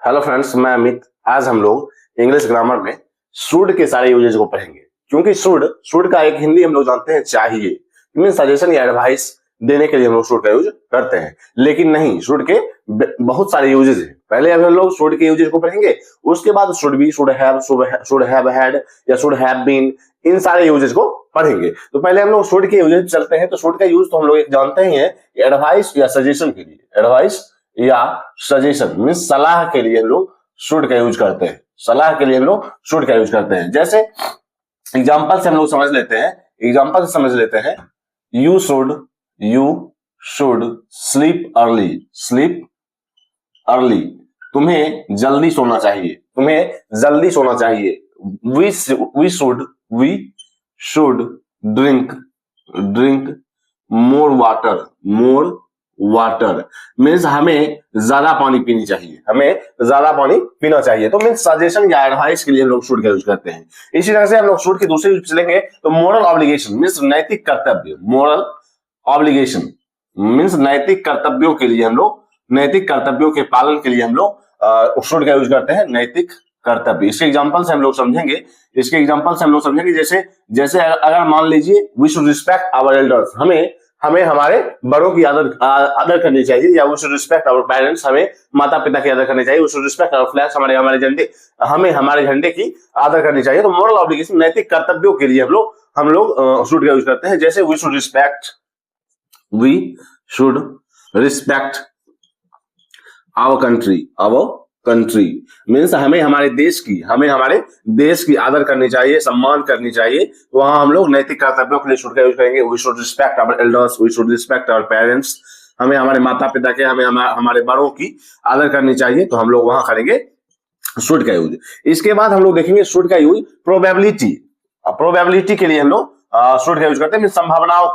Hello friends, मैं अमित। आज हम लोग इंग्लिश ग्रामर में शुड के सारे यूजेज को पढ़ेंगे, क्योंकि शुड का एक हिंदी हम लोग जानते हैं चाहिए, मीन सजेशन या एडवाइस देने के लिए हम लोग शुड का यूज करते हैं। लेकिन नहीं, शुड के बहुत सारे यूजेज हैं। पहले अभी हम लोग शुड के यूजेज को पढ़ेंगे, उसके बाद should be, should have had या शुड हैव बीन, इन सारे यूजेज को पढ़ेंगे। तो पहले हम लोग शुड के यूजेज चलते हैं। तो शुड का यूज तो हम लोग एक जानते ही हैं, एडवाइस या सजेशन के लिए। एडवाइस या सजेशन मीन सलाह के लिए हम लोग शुड का यूज करते हैं। सलाह के लिए हम लोग शुड का यूज करते हैं। जैसे एग्जांपल से हम लोग समझ लेते हैं। एग्जांपल से समझ लेते हैं, you should sleep early. Sleep early, तुम्हें जल्दी सोना चाहिए। तुम्हें जल्दी सोना चाहिए। We should drink more water means हमें ज्यादा पानी पीनी चाहिए। हमें ज्यादा पानी पीना चाहिए। तो मीन्स सजेशन या एडवाइस के लिए हम लोग शुड का यूज करते हैं। इसी तरह से हम लोग शुड के दूसरे यूज चलेंगे तो मोरल ऑब्लिगेशन मीन्स नैतिक कर्तव्य। मोरल ऑब्लिगेशन मीन्स नैतिक कर्तव्यों के लिए हम लोग, नैतिक कर्तव्यों के पालन के लिए हम लोग शुड का यूज करते हैं। नैतिक कर्तव्य, इसके एग्जांपल से हम लोग समझेंगे। जैसे अगर मान लीजिए we should respect our elders, हमें हमारे बड़ों की आदर करनी चाहिए। या we should respect our parents, हमें माता पिता की आदर करनी चाहिए। We should respect our flags, हमारे झंडे, हमें हमारे झंडे की आदर करनी चाहिए। तो मोरल ऑब्लिगेशन नैतिक कर्तव्यों के लिए हम लोग शुड का यूज करते हैं। जैसे we should respect our country means हमें हमारे देश की आदर करनी चाहिए, सम्मान करनी चाहिए। वहां हम लोग नैतिक कर्तव्यों के लिए शुड का यूज करेंगे। We should respect our elders, we should respect our parents, हमें हमारे माता पिता के, हमें हमारे बड़ों की आदर करनी चाहिए। तो हम लोग वहां करेंगे शुड का यूज। इसके बाद हम लोग देखेंगे शुड का यूज प्रोबेबिलिटी के लिए हम लोग शुड का यूज करते हैं। संभावनाओं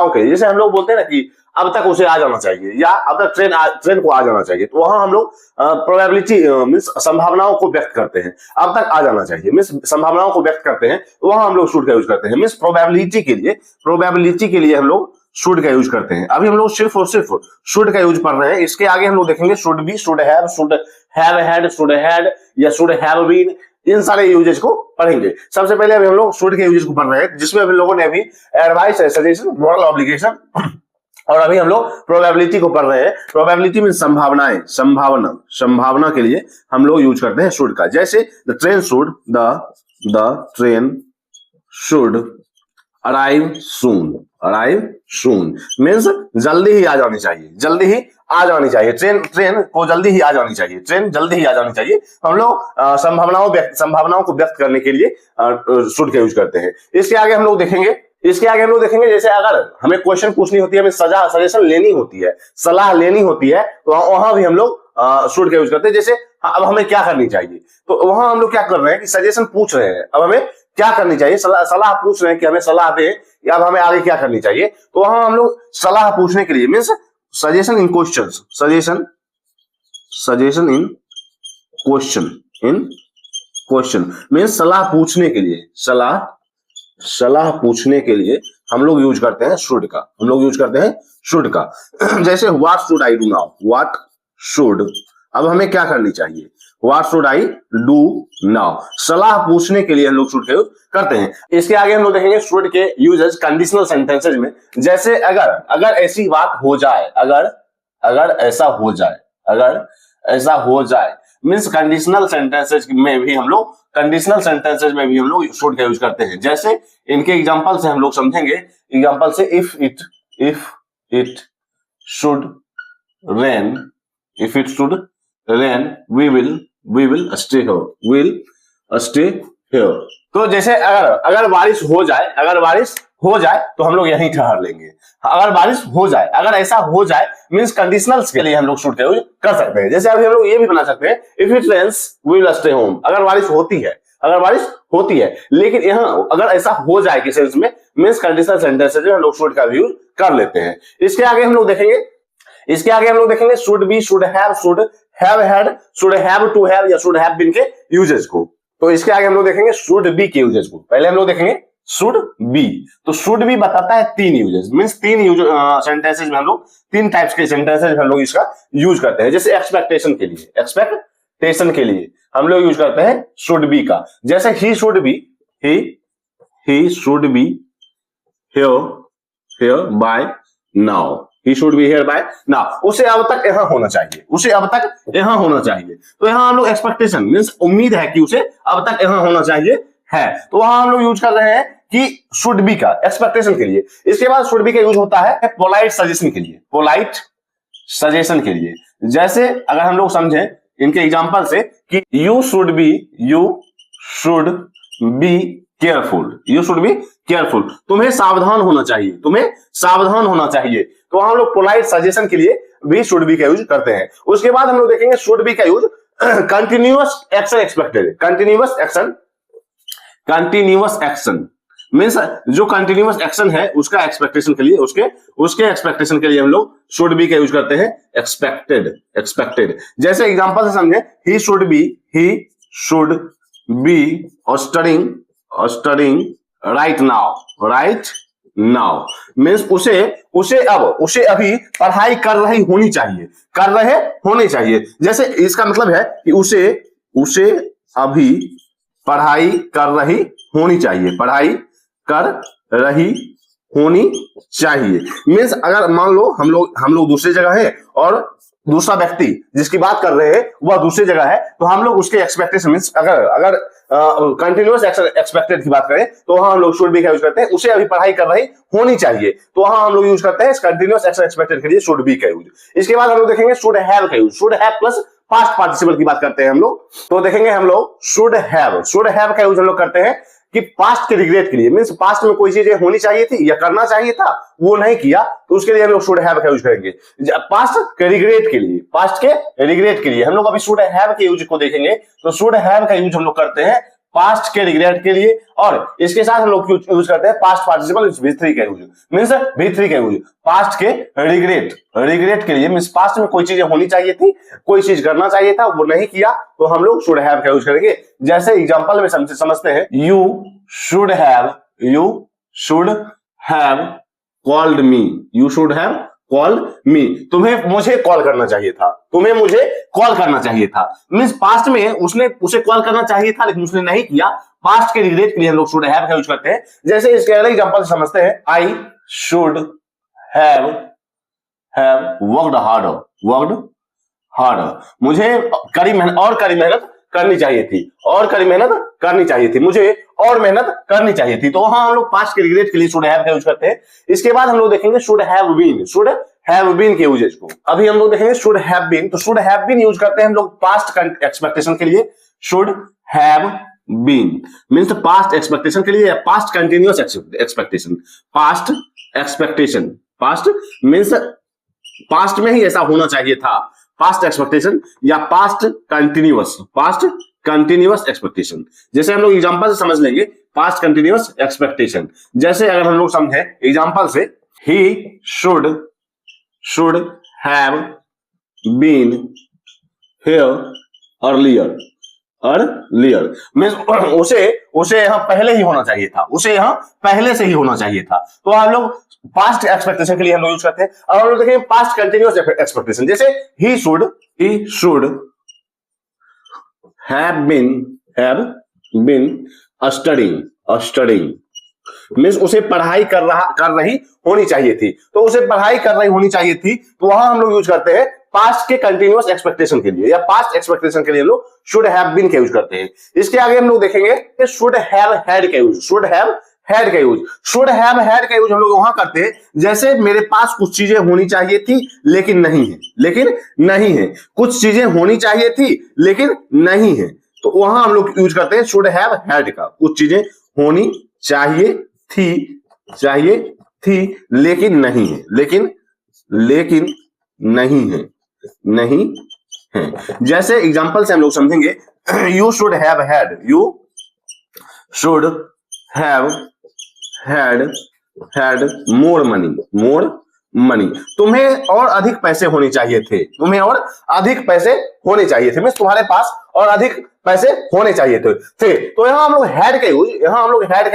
के लिए जैसे हम लोग बोलते हैं ना कि अब तक उसे आ जाना चाहिए या अब तक ट्रेन को आ जाना चाहिए। तो वहां हम लोग प्रोबेबिलिटी मीन्स संभावनाओं को व्यक्त करते हैं। अब तक आ जाना चाहिए मीन्स संभावनाओं को व्यक्त करते हैं। तो वहां हम लोग शुड का यूज करते हैं। मीन्स प्रोबेबिलिटी के लिए हम लोग शुड का यूज करते हैं। अभी हम लोग सिर्फ और सिर्फ शुड का यूज पढ़ रहे हैं। इसके आगे हम लोग देखेंगे should be, should have had, should had या शुड हैव बीन, इन सारे यूजेज को पढ़ेंगे। सबसे पहले अभी हम लोग शुड के यूजेज को पढ़ रहे हैं, जिसमें अभी लोगों ने अभी एडवाइस, सजेशन, मोरल ऑब्लिगेशन और अभी हम लोग प्रोबेबिलिटी को पढ़ रहे हैं। प्रोबेबिलिटी में संभावना के लिए हम लोग यूज करते हैं शुड का। जैसे the train should arrive soon means जल्दी ही आ जानी चाहिए। ट्रेन को जल्दी ही आ जानी चाहिए। हम लोग संभावनाओं को व्यक्त करने के लिए शुड का यूज करते हैं। इसके आगे हम लोग देखेंगे जैसे अगर हमें क्वेश्चन पूछनी होती है, हमें सजेशन लेनी होती है, सलाह लेनी होती है, तो वहां भी हम लोग शुड का यूज करते हैं। जैसे अब हमें क्या करनी चाहिए, तो वहां हम लोग क्या कर रहे हैं कि सजेशन पूछ रहे हैं, अब हमें क्या करनी चाहिए, सलाह पूछ रहे हैं कि हमें सलाह दे या अब हमें आगे क्या करनी चाहिए। तो वहां हम लोग सलाह पूछने के लिए मीन्स सजेशन इन क्वेश्चन मीन्स सलाह पूछने के लिए हम लोग यूज करते हैं शुड का। जैसे what should I do now, अब हमें क्या करनी चाहिए, what should I do now, सलाह पूछने के लिए हम लोग शुड का यूज करते हैं। इसके आगे हम लोग देखेंगे शुड के यूजेस कंडीशनल सेंटेंसेज में। जैसे अगर ऐसी बात हो जाए, अगर ऐसा हो जाए मीन्स कंडीशनल सेंटेंसेज में भी हम लोग शुड का यूज करते हैं। जैसे इनके एग्जांपल से हम लोग समझेंगे। एग्जांपल से if it should rain we will stay here. तो जैसे अगर बारिश हो जाए तो हम लोग यहीं ठहर लेंगे। अगर ऐसा हो जाए मींस कंडीशनल्स के लिए हम लोग शुड का यूज कर सकते हैं। जैसे अभी हम लोग ये भी बना सकते हैं, if it rains we will stay home. अगर बारिश होती है लेकिन यहाँ अगर ऐसा हो जाए किसी सेंस में मींस कंडीशनल सेंटेंसेस में हम लोग शुड का यूज कर लेते हैं। इसके आगे हम लोग देखेंगे should be, should have had, should have to have या शुड हैव बीन के यूजेस को। तो इसके आगे हम लोग देखेंगे शुड बी के यूजेस को। पहले हम लोग देखेंगे शुड बी। तो शुड बी बताता है तीन यूजेस, मीन्स तीन यूज सेंटेंसेज में हम लोग तीन टाइप्स के सेंटेंसेज हम लोग इसका यूज करते हैं। जैसे एक्सपेक्टेशन के लिए, एक्सपेक्टेशन के लिए हम लोग यूज करते हैं शुड बी का। जैसे he should be, he should be here bye now, he should be here bye now. उसे अब तक यहां होना चाहिए, उसे अब तक यहां होना चाहिए। तो यहां हम लोग एक्सपेक्टेशन मीन्स उम्मीद है कि उसे अब तक यहां होना चाहिए है, तो वहां हम लोग यूज कर रहे हैं कि शुड बी का एक्सपेक्टेशन के लिए। इसके बाद शुड बी का यूज होता है पोलाइट सजेशन के लिए, पोलाइट सजेशन के लिए। जैसे अगर हम लोग समझें इनके एग्जांपल से कि you should be careful, you should be careful, तुम्हें सावधान होना चाहिए, तुम्हें सावधान होना चाहिए। तो हम लोग पोलाइट सजेशन के लिए भी शुड बी का यूज करते हैं। उसके बाद हम लोग देखेंगे शुड बी का use continuous action expected, continuous action means जो कंटिन्यूअस एक्शन है उसका एक्सपेक्टेशन के लिए, उसके एक्सपेक्टेशन के लिए हम लोग शुड बी का यूज करते हैं एक्सपेक्टेड। जैसे एग्जांपल से समझे, he should be studying right now means उसे अभी पढ़ाई कर रही होनी चाहिए, जैसे इसका मतलब है कि उसे अभी पढ़ाई कर रही होनी चाहिए। मीन्स अगर मान लो हम लोग दूसरी जगह है और दूसरा व्यक्ति जिसकी बात कर रहे हैं वह दूसरी जगह है, तो हम लोग उसके एक्सपेक्टेशन मीन्स अगर कंटिन्यूअस एक्सपेक्टेड की बात करें तो वहां हम लोग शुड बी का यूज करते हैं, उसे अभी पढ़ाई कर रही होनी चाहिए, तो वहां हम लोग यूज करते हैं कंटिन्यूअस एक्सपेक्टेड के लिए शुड बी का यूज। इसके बाद हम लोग देखेंगे शुड हैव का use, should have plus past participle की बात करते हैं हम लोग, तो देखेंगे हम लोग शुड हैव का यूज हम लोग करते हैं कि पास्ट के रिग्रेट के लिए, मींस पास्ट में कोई चीजें होनी चाहिए थी या करना चाहिए था वो नहीं किया, तो उसके लिए हम लोग शुड हैव का यूज करेंगे। पास्ट के रिग्रेट के लिए हम लोग अभी शुड हैव के यूज को देखेंगे, तो शुड हैव का यूज हम लोग करते हैं पास्ट के रिग्रेट के लिए, और इसके साथ हम लोग यूज करते हैं पास्ट पार्टिसिपल V3 का यूज, मींस V3 का यूज पास्ट के रिग्रेट के लिए, मींस पास्ट में कोई चीजें होनी चाहिए थी, कोई चीज करना चाहिए था वो नहीं किया, तो हम लोग शुड हैव का यूज करेंगे। जैसे एग्जांपल में समझते हैं, you should have called me, तुम्हें मुझे कॉल करना चाहिए था, मींस पास्ट में उसे कॉल करना चाहिए था लेकिन उसने नहीं किया, पास्ट के रिग्रेट के लिए हम लोग शुड हैव का यूज करते हैं। जैसे इसके अगले एग्जांपल समझते हैं, I should have worked harder, मुझे कड़ी मेहनत करनी चाहिए थी, मुझे और मेहनत करनी चाहिए थी, तो वहां हम लोग पास्ट के रिग्रेट के लिए शुड हैव का यूज करते हैं। इसके बाद हम लोग देखेंगे शुड हैव बीन के यूजेज को। अभी हम लोग देखेंगे शुड हैव बीन, तो शुड हैव बीन यूज करते हैं हम लोग पास्ट एक्सपेक्टेशन के लिए, should have been means past expectation के लिए या past continuous expectation, past means past में ही ऐसा होना चाहिए था, पास्ट एक्सपेक्टेशन या पास्ट कंटिन्यूअस एक्सपेक्टेशन। जैसे हम लोग एग्जांपल से समझ लेंगे पास्ट कंटिन्यूअस एक्सपेक्टेशन। जैसे अगर हम लोग समझे एग्जांपल से, he should have been here earlier means उसे यहाँ पहले ही होना चाहिए था, उसे यहाँ पहले से ही होना चाहिए था, तो हम लोग पास्ट एक्सपेक्टेशन के लिए हम लोग यूज करते हैं। अब हम लोग देखेंगे पास्ट कंटिन्यूअस एक्सपेक्टेशन, जैसे he should have been studying means उसे पढ़ाई कर रही होनी चाहिए थी, तो उसे पढ़ाई कर रही होनी चाहिए थी, तो वहां हम लोग यूज करते हैं पास्ट के कंटिन्यूअस एक्सपेक्टेशन के लिए या पास्ट एक्सपेक्टेशन के लिए हम लोग शुड हैव बीन का यूज करते हैं। इसके आगे हम लोग देखेंगे कि शुड हैव हैड का यूज, शुड हैव हैड का यूज हम लोग वहां करते हैं, जैसे मेरे पास कुछ चीजें होनी चाहिए थी लेकिन नहीं है, कुछ चीजें होनी चाहिए थी लेकिन नहीं है, तो वहां हम लोग यूज करते हैं शुड हैव हैड का, कुछ चीजें होनी चाहिए थी लेकिन नहीं है। जैसे एग्जांपल से हम लोग समझेंगे, you should have had more money, तुम्हें और अधिक पैसे होने चाहिए थे, तुम्हें और अधिक पैसे होने चाहिए थे, मींस तुम्हारे पास और अधिक पैसे होने चाहिए थे। तो यहां हम लोग हैड का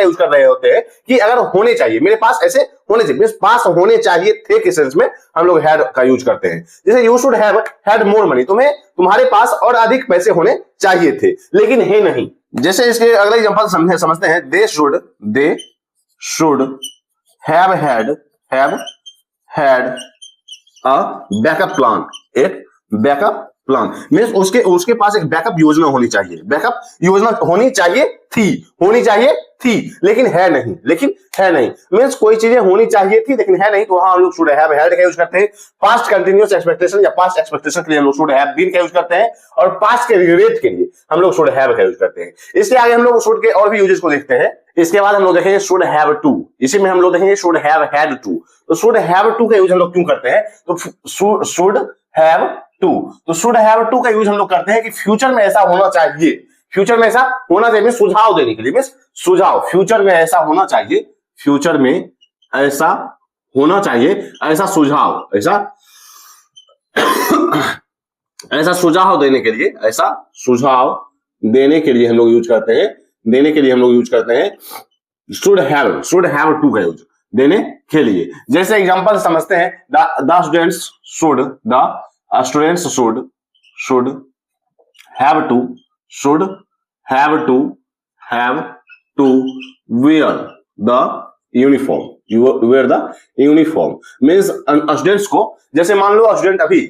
यूज कर रहे होते हैं कि अगर होने चाहिए, मेरे पास ऐसे होने चाहिए, मींस पास होने चाहिए थे के सेंस में हम लोग हैड का यूज करते हैं। जैसे you should have had more money, तुम्हारे पास और अधिक पैसे होने चाहिए थे लेकिन है नहीं। जैसे इसके अगले एग्जांपल समझते हैं, they should have had a backup plan, एक बैकअप प्लान मींस उसके पास एक बैकअप योजना होनी चाहिए, बैकअप योजना होनी चाहिए थी लेकिन है नहीं, मींस कोई चीजें होनी चाहिए थी लेकिन है नहीं, तो वहां हम लोग शुड हैव हैड का यूज करते हैं। पास्ट कंटिन्यूअस एक्सपेक्टेशन या पास्ट एक्सपेक्टेशन के लिए हम लोग शुड हैव बीन का यूज करते हैं, और पास्ट के रिग्रेट के लिए हम लोग शुड हैव का यूज करते हैं। इसके आगे हम लोग शुड के और भी यूजेस को देखते हैं। इसके बाद हम लोग देखेंगे शुड हैव टू, इसी में हम लोग देखेंगे शुड हैव हैड टू। तो शुड हैव टू का यूज हम लोग क्यों करते हैं, तो शुड हैव टू का यूज हम लोग करते हैं कि फ्यूचर में ऐसा होना चाहिए, सुझाव देने के लिए, मींस सुझाव, फ्यूचर में ऐसा होना चाहिए, ऐसा सुझाव, ऐसा सुझाव देने के लिए हम लोग यूज करते हैं, शुड हैव टू का यूज देने के लिए। जैसे एग्जांपल समझते हैं, the students should have to wear the uniform means students को, जैसे मान लो स्टूडेंट अभी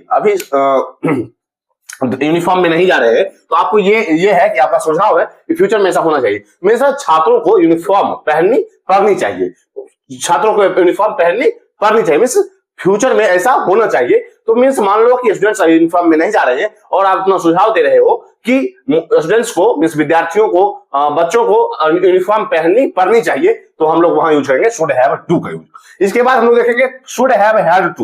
यूनिफॉर्म में नहीं जा रहे हैं, तो आपको ये है कि आपका सुझाव है कि फ्यूचर में ऐसा होना चाहिए, मींस छात्रों को यूनिफॉर्म पहननी चाहिए, मींस फ्यूचर में ऐसा होना चाहिए। तो मींस मान लो कि स्टूडेंट्स यूनिफॉर्म में नहीं जा रहे हैं और आप अपना सुझाव दे रहे हो कि स्टूडेंट्स को, मींस विद्यार्थियों को, बच्चों को यूनिफॉर्म पहननी चाहिए, तो हम लोग वहां यूज करेंगे शुड हैव टू का यूज। इसके बाद हम लोग देखेंगे should have had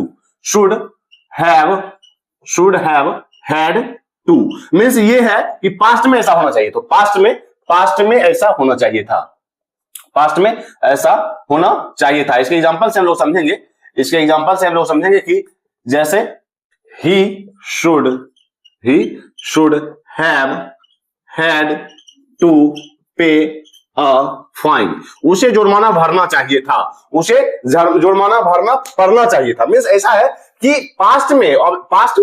to, means ये है कि पास्ट में ऐसा होना चाहिए, तो पास्ट में ऐसा होना चाहिए था। इसके एग्जांपल से हम लोग समझेंगे कि जैसे he should have had to pay a fine, उसे जुर्माना भरना चाहिए था, मींस ऐसा है कि पास्ट में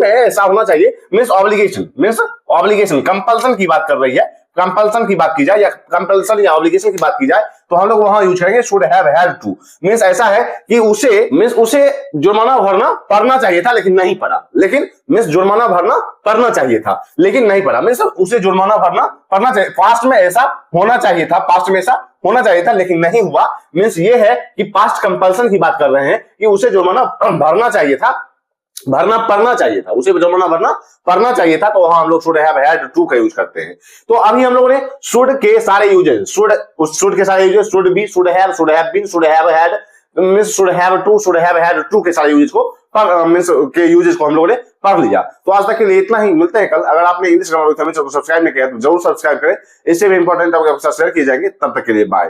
ऐसा होना चाहिए, मींस ऑब्लिगेशन कंपल्सन की बात कर रही है, कंपल्सन की बात की जाए या कंपल्सन या ऑब्लिगेशन की बात की जाए, तो हम लोग वहां यूज करेंगे should have had to. Means ऐसा है कि उसे जुर्माना भरना पड़ना चाहिए था लेकिन नहीं पड़ा, मींस जुर्माना भरना पड़ना चाहिए था लेकिन नहीं पड़ा, मींस उसे जुर्माना भरना पड़ना चाहिए, पास्ट में ऐसा होना चाहिए था लेकिन नहीं हुआ, मींस ये है कि पास्ट कंपल्सन की बात कर रहे हैं कि उसे जुर्माना भरना पड़ना चाहिए था, तो वहां हम लोग शुड हैव हैड टू का यूज करते हैं। तो अभी हम लोगों ने शुड के सारे uses, should be, should have been, should have had, means should have to, should have had to के सारे यूजेस को हम लोगों ने पढ़ लिया। तो आज तक के लिए इतना ही, मिलते हैं कल। अगर आपने इंग्लिश ग्रामर को सब्सक्राइब नहीं किया तो जरूर सब्सक्राइब करें, इससे भी इंपॉर्टेंट टॉपिक आपके साथ शेयर किए जाएंगे। तब तक के लिए बाय।